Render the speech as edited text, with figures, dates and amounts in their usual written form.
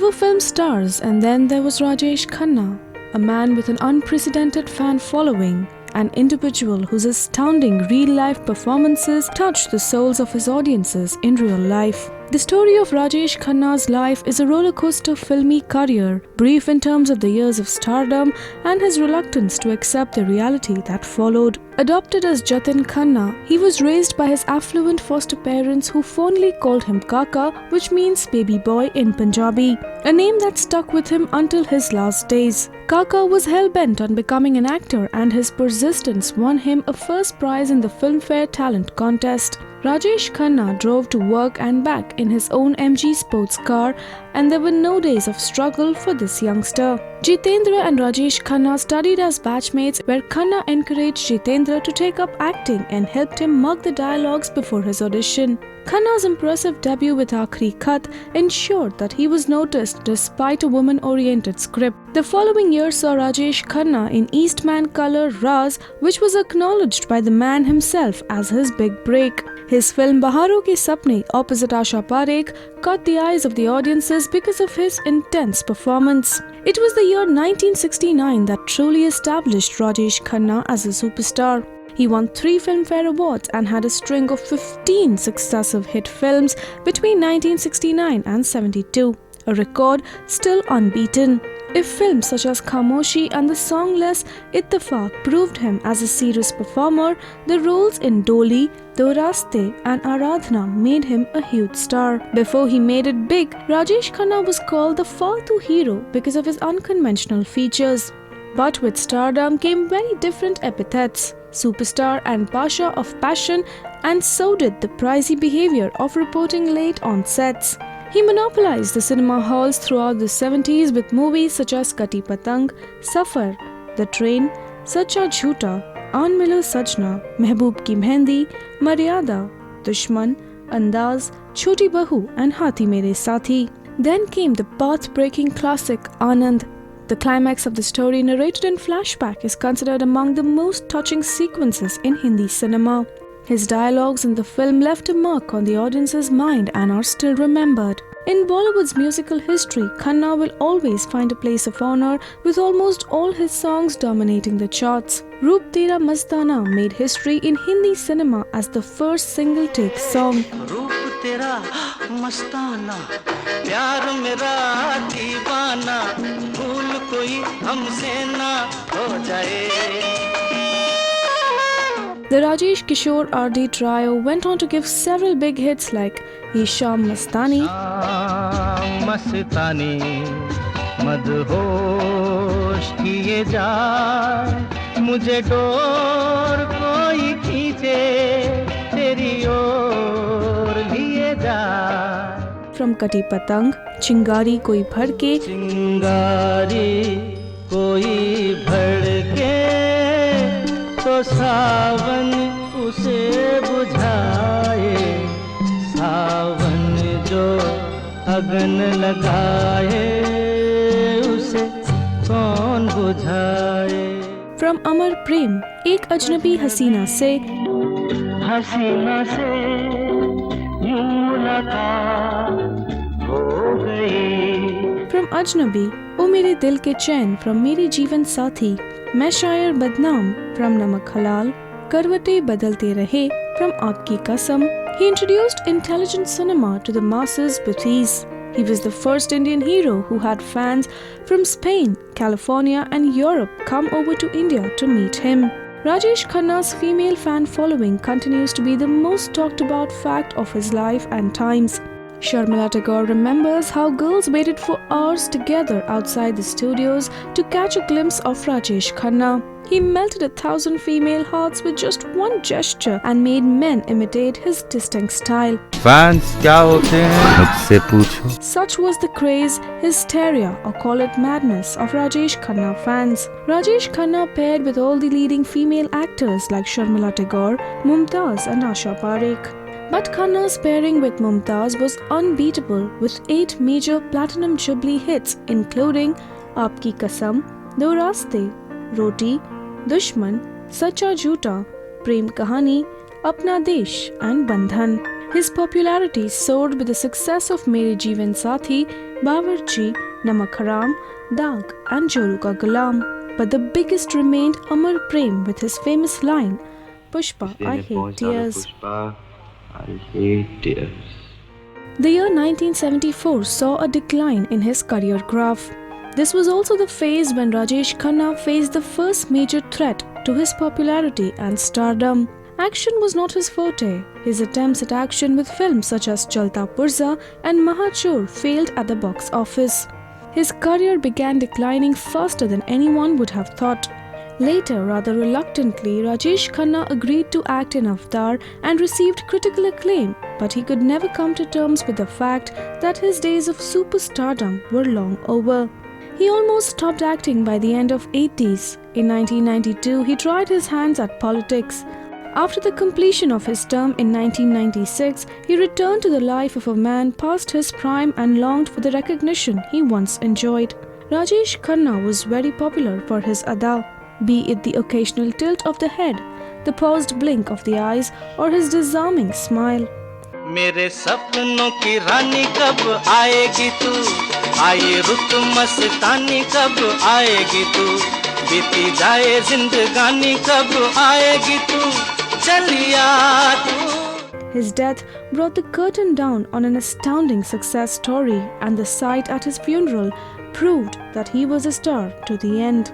were film stars, and then there was Rajesh Khanna, a man with an unprecedented fan following, an individual whose astounding real-life performances touched the souls of his audiences in real life. The story of Rajesh Khanna's life is a rollercoaster filmy career, brief in terms of the years of stardom and his reluctance to accept the reality that followed. Adopted as Jatin Khanna, he was raised by his affluent foster parents who fondly called him Kaka, which means baby boy in Punjabi, a name that stuck with him until his last days. Kaka was hell-bent on becoming an actor, and his persistence won him a first prize in the Filmfare Talent Contest. Rajesh Khanna drove to work and back in his own MG sports car, and there were no days of struggle for this youngster. Jitendra and Rajesh Khanna studied as batchmates, where Khanna encouraged Jitendra to take up acting and helped him mug the dialogues before his audition. Khanna's impressive debut with Aakhri Khat ensured that he was noticed despite a woman-oriented script. The following year saw Rajesh Khanna in Eastman Color Raz, which was acknowledged by the man himself as his big break. His film Baharon Ke Sapne opposite Asha Parekh caught the eyes of the audiences because of his intense performance. It was the year 1969 that truly established Rajesh Khanna as a superstar. He won 3 Filmfare Awards and had a string of 15 successive hit films between 1969 and 72, a record still unbeaten. If films such as Khamoshi and the songless Ittefaq proved him as a serious performer, the roles in Doli, Do Raste and Aradhana made him a huge star. Before he made it big, Rajesh Khanna was called the Faltu hero because of his unconventional features. But with stardom came very different epithets: superstar and pasha of passion, and so did the pricey behavior of reporting late on sets. He monopolized the cinema halls throughout the 70s with movies such as Kati Patang, Safar, The Train, Sacha Jhoota, Aan Milo Sajna, Mehboob Ki Mehendi, Maryada, Dushman, Andaz, Choti Bahu and Hathi Mere Saathi. Then came the path-breaking classic Anand. The climax of the story, narrated in flashback, is considered among the most touching sequences in Hindi cinema. His dialogues in the film left a mark on the audience's mind and are still remembered. In Bollywood's musical history, Khanna will always find a place of honor, with almost all his songs dominating the charts. Roop Tera Mastana made history in Hindi cinema as the first single-take song. Roop Tera Mastana, Pyar Mera Deewana, Bhool Koi Humse Na Ho Jaye. The Rajesh Kishore RD trio went on to give several big hits like Ye Shaam Mastani, Madhosh Kiye Jaye, Mujhe Dor Koi Khiche, Teri Or Liye Jaye. From Kati Patang, Chingari Koi Bhadke, Chingari Koi Bhadke, तो सावन उसे बुझाए, सावन जो अगन लगाए, उसे कौन बुझाए. From Amar Prem, एक अजनबी हसीना से यूं मुलाकात हो गई. From Ajnabi, ओ मेरे दिल के चैन, from मेरे जीवन साथी. मैं शायर बदनाम, from नमक हलाल. करवटें बदलते रहे, from आपकी कसम. He introduced intelligent cinema to the masses with ease. He was the first Indian hero who had fans from Spain, California and Europe come over to India to meet him. Rajesh Khanna's female fan following continues to be the most talked about fact of his life and times. Sharmila Tagore remembers how girls waited for hours together outside the studios to catch a glimpse of Rajesh Khanna. He melted 1,000 female hearts with just one gesture and made men imitate his distinct style. Fans क्या होते हैं? मुझसे पूछो. Such was the craze, hysteria, or call it madness, of Rajesh Khanna fans. Rajesh Khanna paired with all the leading female actors like Sharmila Tagore, Mumtaz and Asha Parekh. But Khanna's pairing with Mumtaz was unbeatable, with 8 major platinum Jubilee hits including Aapki Kasam, Do Raste, Roti, Dushman, Sacha Jhoota, Prem Kahani, Apna Desh and Bandhan. His popularity soared with the success of Mere Jeevan Saathi, Bawarchi, Namak Haram, Daag and Joru Ka Gulam. But the biggest remained Amar Prem with his famous line, Pushpa, I hate tears. Pushpa, I hate tears. The year 1974 saw a decline in his career graph. This was also the phase when Rajesh Khanna faced the first major threat to his popularity and stardom. Action was not his forte. His attempts at action with films such as Chalta Purza and Mahachor failed at the box office. His career began declining faster than anyone would have thought. Later, rather reluctantly, Rajesh Khanna agreed to act in Avatar and received critical acclaim, but he could never come to terms with the fact that his days of superstardom were long over. He almost stopped acting by the end of 80s. In 1992, he tried his hands at politics. After the completion of his term in 1996, he returned to the life of a man past his prime and longed for the recognition he once enjoyed. Rajesh Khanna was very popular for his ada, be it the occasional tilt of the head, the paused blink of the eyes, or his disarming smile. मेरे सपनों की रानी कब आएगी तू, आए रुत मस्तानी कब आएगी तू, बीती जाए जिंदगानी कब आएगी तू, चलिया तू. His death brought the curtain down on an astounding success story, and the sight at his funeral proved that he was a star to the end.